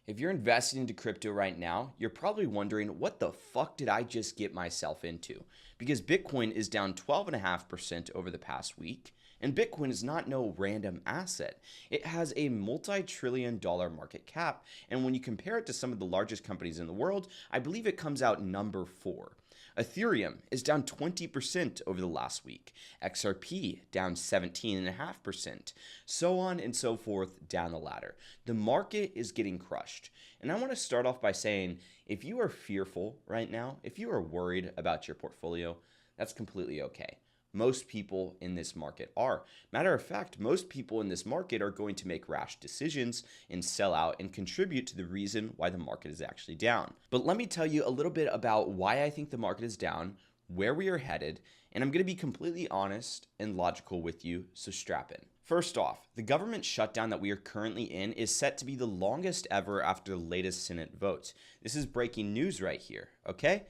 If you're investing into crypto right now, you're probably wondering, what the fuck did I just get myself into? Because Bitcoin is down 12.5% over the past week, and Bitcoin is not no random asset. It has a multi-trillion-dollar market cap, and when you compare it to some of the largest companies in the world, I believe it comes out number 4. Ethereum is down 20% over the last week. XRP down 17.5%. So on and so forth down the ladder. The market is getting crushed. And I want to start off by saying, if you are fearful right now, if you are worried about your portfolio, that's completely okay. Most people in this market are. Matter of fact, most people in this market are going to make rash decisions and sell out and contribute to the reason why the market is actually down. But let me tell you a little bit about why I think the market is down, where we are headed, and I'm going to be completely honest and logical with you, so strap in. First off, the government shutdown that we are currently in is set to be the longest ever after the latest Senate votes. This is breaking news right here, okay?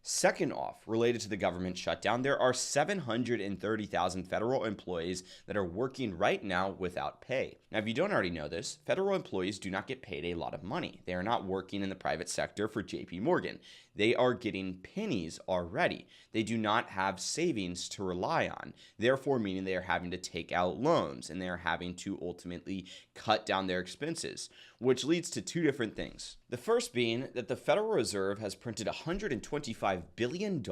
Second off, related to the government shutdown, there are 730,000 federal employees that are working right now without pay. Now, if you don't already know this, federal employees do not get paid a lot of money. They are not working in the private sector for JP Morgan. They are getting pennies already. They do not have savings to rely on, therefore meaning they are having to take out loans and they are having to ultimately cut down their expenses, which leads to two different things. The first being that the Federal Reserve has printed $125 billion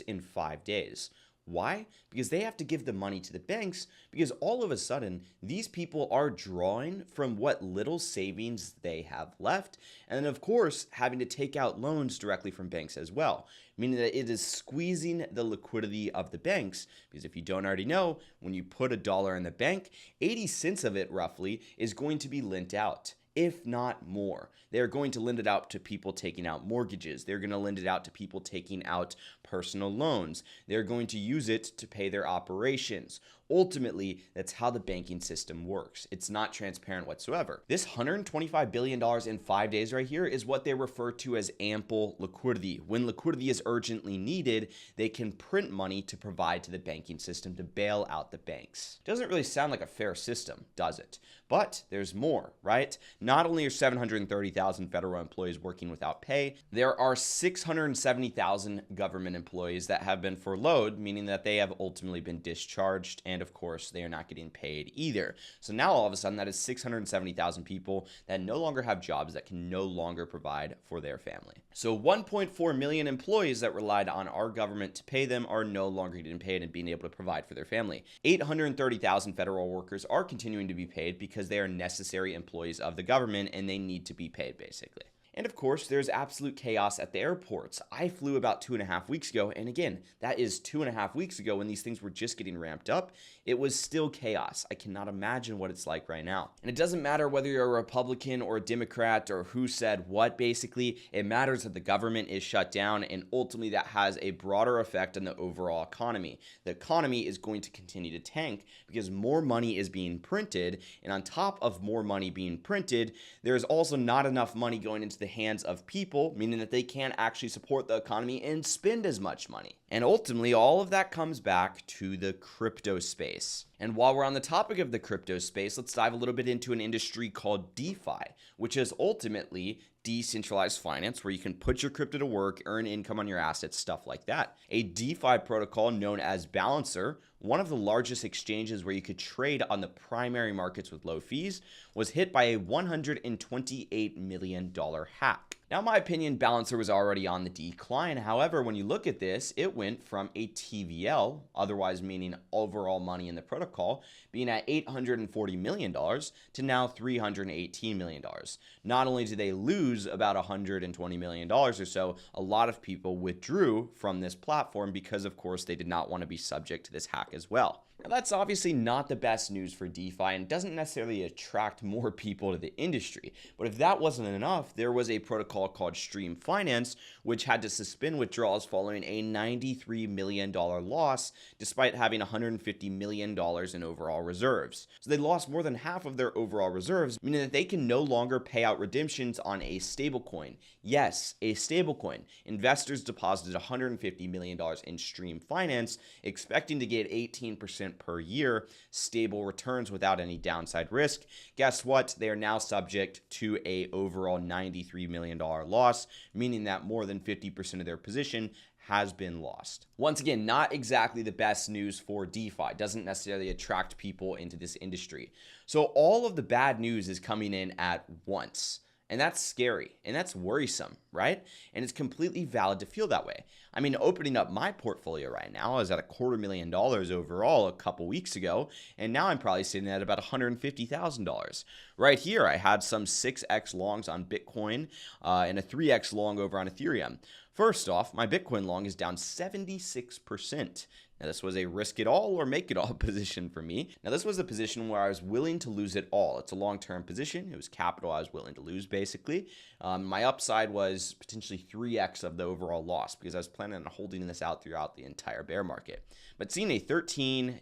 in 5 days. Why? Because they have to give the money to the banks, because all of a sudden these people are drawing from what little savings they have left, and then of course having to take out loans directly from banks as well, meaning that it is squeezing the liquidity of the banks. Because if you don't already know, when you put $1 in the bank, 80 cents of it roughly is going to be lent out, if not more. They're going to lend it out to people taking out mortgages. They're going to lend it out to people taking out personal loans. They're going to use it to pay their operations. Ultimately, that's how the banking system works. It's not transparent whatsoever. This $125 billion in 5 days right here is what they refer to as ample liquidity. When liquidity is urgently needed, they can print money to provide to the banking system to bail out the banks. Doesn't really sound like a fair system, does it? But there's more, right? Not only are 730,000 federal employees working without pay, there are 670,000 government employees that have been furloughed, meaning that they have ultimately been discharged, and of course they are not getting paid either. So now all of a sudden that is 670,000 people that no longer have jobs, that can no longer provide for their family. So 1.4 million employees that relied on our government to pay them are no longer getting paid and being able to provide for their family. 830,000 federal workers are continuing to be paid because they are necessary employees of the government and they need to be paid basically. And of course, there's absolute chaos at the airports. I flew about 2.5 weeks ago, and again, that is 2.5 weeks ago when these things were just getting ramped up. It was still chaos. I cannot imagine what it's like right now. And it doesn't matter whether you're a Republican or a Democrat or who said what, basically. It matters that the government is shut down, and ultimately that has a broader effect on the overall economy. The economy is going to continue to tank because more money is being printed, and on top of more money being printed, there's also not enough money going into the hands of people, meaning that they can't actually support the economy and spend as much money. And ultimately, all of that comes back to the crypto space. And while we're on the topic of the crypto space, let's dive a little bit into an industry called DeFi, which is ultimately decentralized finance, where you can put your crypto to work, earn income on your assets, stuff like that. A DeFi protocol known as Balancer, one of the largest exchanges where you could trade on the primary markets with low fees, was hit by a $128 million hack. Now, in my opinion, Balancer was already on the decline. However, when you look at this, it went from a TVL, otherwise meaning overall money in the protocol, being at $840 million to now $318 million. Not only did they lose about $120 million or so, a lot of people withdrew from this platform because, of course, they did not want to be subject to this hack as well. Now, that's obviously not the best news for DeFi and doesn't necessarily attract more people to the industry. But if that wasn't enough, there was a protocol called Stream Finance, which had to suspend withdrawals following a $93 million loss, despite having $150 million in overall reserves. So they lost more than half of their overall reserves, meaning that they can no longer pay out redemptions on a stablecoin. Yes, a stablecoin. Investors deposited $150 million in Stream Finance, expecting to get 18% 4% per year, stable returns without any downside risk. Guess what? They are now subject to a overall $93 million loss, meaning that more than 50% of their position has been lost. Once again, not exactly the best news for DeFi. Doesn't necessarily attract people into this industry. So all of the bad news is coming in at once. And that's scary and that's worrisome, right? And it's completely valid to feel that way. I mean, opening up my portfolio right now, I was at $250,000 overall a couple weeks ago, and now I'm probably sitting at about $150,000. Right here, I had some 6x longs on Bitcoin and a 3x long over on Ethereum. First off, my Bitcoin long is down 76%. Now, this was a risk it all or make it all position for me. Now, this was a position where I was willing to lose it all. It's a long-term position. It was capital I was willing to lose, basically. My upside was potentially 3x of the overall loss because I was planning on holding this out throughout the entire bear market. But seeing a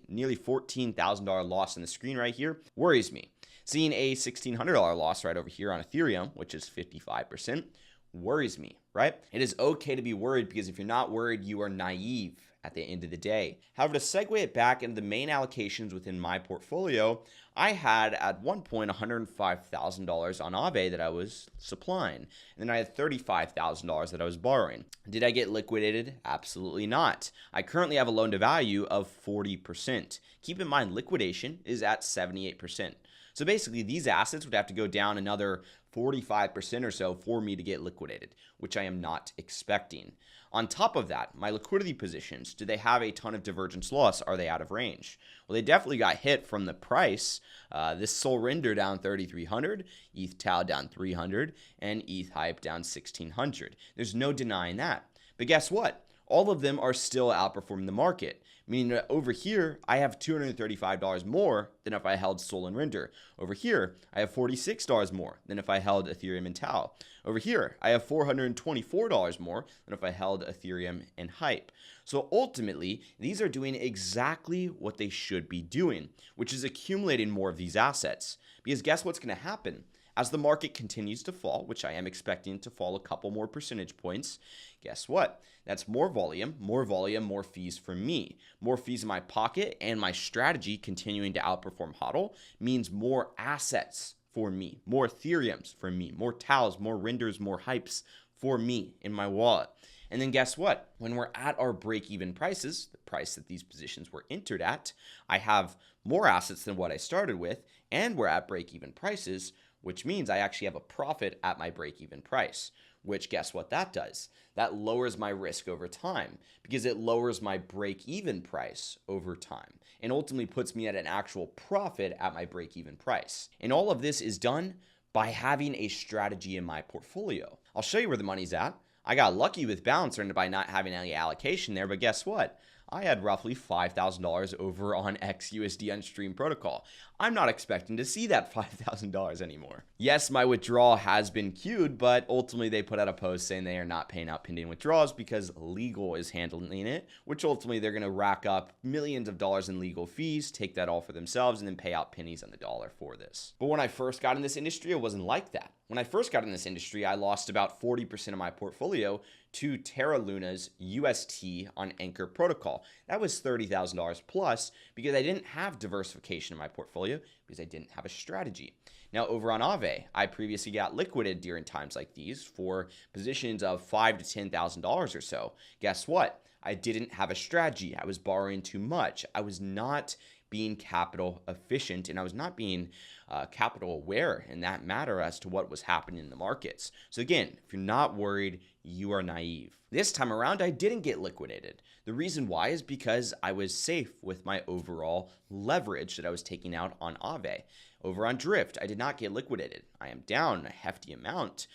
nearly $14,000 loss on the screen right here worries me. Seeing a $1,600 loss right over here on Ethereum, which is 55%, worries me, right? It is okay to be worried because if you're not worried, you are naive at the end of the day. However, to segue it back into the main allocations within my portfolio, I had at one point $105,000 on Aave that I was supplying. And then I had $35,000 that I was borrowing. Did I get liquidated? Absolutely not. I currently have a loan to value of 40%. Keep in mind, liquidation is at 78%. So basically, these assets would have to go down another 45% or so for me to get liquidated, which I am not expecting. On top of that, my liquidity positions, do they have a ton of divergence loss? Are they out of range? Well, they definitely got hit from the price. This Sol Render down 3,300, ETH Tau down 300, and ETH Hype down 1,600. There's no denying that. But guess what? All of them are still outperforming the market. Meaning that over here, I have $235 more than if I held Sol and Render. Over here, I have $46 more than if I held Ethereum and Tau. Over here, I have $424 more than if I held Ethereum and Hype. So ultimately, these are doing exactly what they should be doing, which is accumulating more of these assets. Because guess what's going to happen? As the market continues to fall, which I am expecting to fall a couple more percentage points, guess what? That's more volume, more fees for me. More fees in my pocket, and my strategy continuing to outperform HODL means more assets for me, more Ethereums for me, more Taus, more Renders, more Hypes for me in my wallet. And then guess what? When we're at our break-even prices, the price that these positions were entered at, I have more assets than what I started with, and we're at break-even prices, which means I actually have a profit at my break-even price, which guess what that does? That lowers my risk over time because it lowers my break-even price over time and ultimately puts me at an actual profit at my break-even price. And all of this is done by having a strategy in my portfolio. I'll show you where the money's at. I got lucky with Balancer by not having any allocation there, but guess what? I had roughly $5,000 over on XUSD on Stream Protocol. I'm not expecting to see that $5,000 anymore. Yes, my withdrawal has been queued, but ultimately they put out a post saying they are not paying out pending withdrawals because legal is handling it, which ultimately they're going to rack up millions of dollars in legal fees, take that all for themselves, and then pay out pennies on the dollar for this. But when I first got in this industry, it wasn't like that. When I first got in this industry, I lost about 40% of my portfolio to Terra Luna's UST on Anchor Protocol. That was $30,000 plus because I didn't have diversification in my portfolio because I didn't have a strategy. Now over on Aave, I previously got liquidated during times like these for positions of $5,000 to $10,000 or so. Guess what? I didn't have a strategy. I was borrowing too much. I was not being capital efficient, and I was not being capital aware in that matter as to what was happening in the markets. So again, if you're not worried, you are naive. This time around, I didn't get liquidated. The reason why is because I was safe with my overall leverage that I was taking out on Aave. Over on Drift, I did not get liquidated. I am down a hefty amount.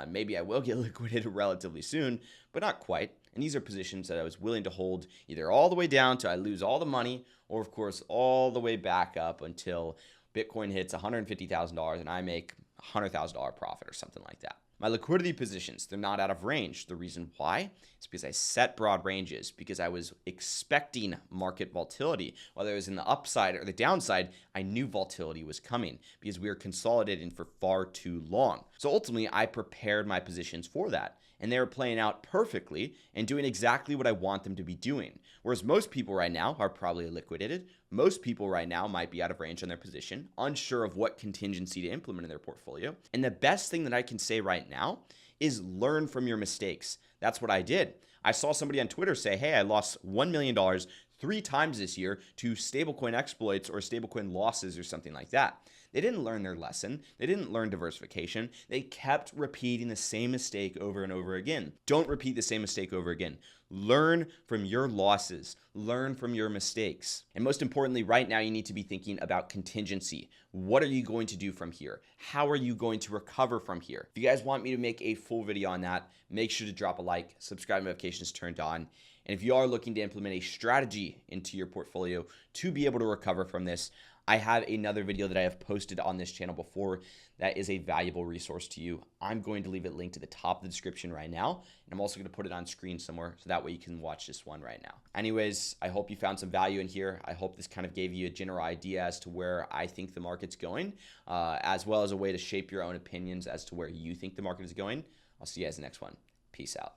Maybe I will get liquidated relatively soon, but not quite. And these are positions that I was willing to hold either all the way down to I lose all the money, or of course all the way back up until Bitcoin hits $150,000 and I make $100,000 profit or something like that. My liquidity positions, they're not out of range. The reason why is because I set broad ranges because I was expecting market volatility. Whether it was in the upside or the downside, I knew volatility was coming because we were consolidating for far too long. So ultimately, I prepared my positions for that. And they were playing out perfectly and doing exactly what I want them to be doing. Whereas most people right now are probably liquidated. Most people right now might be out of range on their position, unsure of what contingency to implement in their portfolio. And the best thing that I can say right now is learn from your mistakes. That's what I did. I saw somebody on Twitter say, hey, I lost $1 million 3 times this year to stablecoin exploits or stablecoin losses or something like that. They didn't learn their lesson. They didn't learn diversification. They kept repeating the same mistake over and over again. Don't repeat the same mistake over again. Learn from your losses. Learn from your mistakes. And most importantly, right now, you need to be thinking about contingency. What are you going to do from here? How are you going to recover from here? If you guys want me to make a full video on that, make sure to drop a like, subscribe, notifications turned on. And if you are looking to implement a strategy into your portfolio to be able to recover from this, I have another video that I have posted on this channel before that is a valuable resource to you. I'm going to leave it linked to the top of the description right now, and I'm also going to put it on screen somewhere so that way you can watch this one right now. Anyways, I hope you found some value in here. I hope this kind of gave you a general idea as to where I think the market's going, as well as a way to shape your own opinions as to where you think the market is going. I'll see you guys in the next one. Peace out.